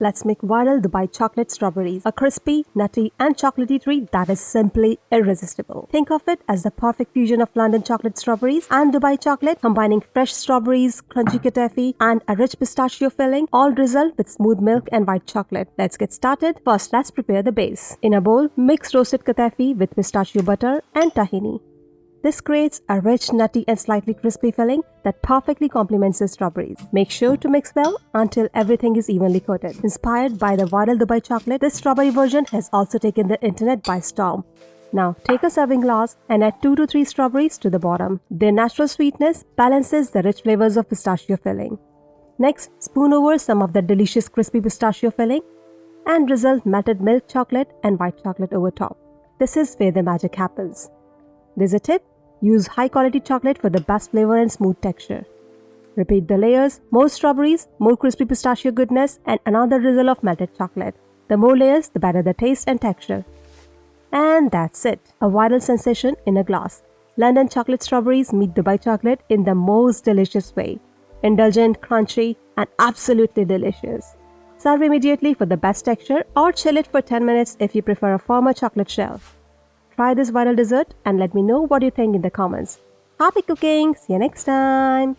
Let's make viral Dubai chocolate strawberries, a crispy, nutty and chocolatey treat that is simply irresistible. Think of it as the perfect fusion of London chocolate strawberries and Dubai chocolate, combining fresh strawberries, crunchy kataifi and a rich pistachio filling, all drizzled with smooth milk and white chocolate. Let's get started. First, let's prepare the base. In a bowl, mix roasted kataifi with pistachio butter and tahini. This creates a rich, nutty and slightly crispy filling that perfectly complements the strawberries. Make sure to mix well until everything is evenly coated. Inspired by the viral Dubai chocolate, this strawberry version has also taken the internet by storm. Now, take a serving glass and add 2 to 3 strawberries to the bottom. Their natural sweetness balances the rich flavors of pistachio filling. Next, spoon over some of the delicious crispy pistachio filling and drizzle melted milk chocolate and white chocolate over top. This is where the magic happens. There's a tip: use high-quality chocolate for the best flavor and smooth texture. Repeat the layers: more strawberries, more crispy pistachio goodness, and another drizzle of melted chocolate. The more layers, the better the taste and texture. And that's it, a viral sensation in a glass. London chocolate strawberries meet Dubai chocolate in the most delicious way. Indulgent, crunchy, and absolutely delicious. Serve immediately for the best texture or chill it for 10 minutes if you prefer a firmer chocolate shell. Try this viral dessert and let me know what you think in the comments. Happy cooking! See you next time!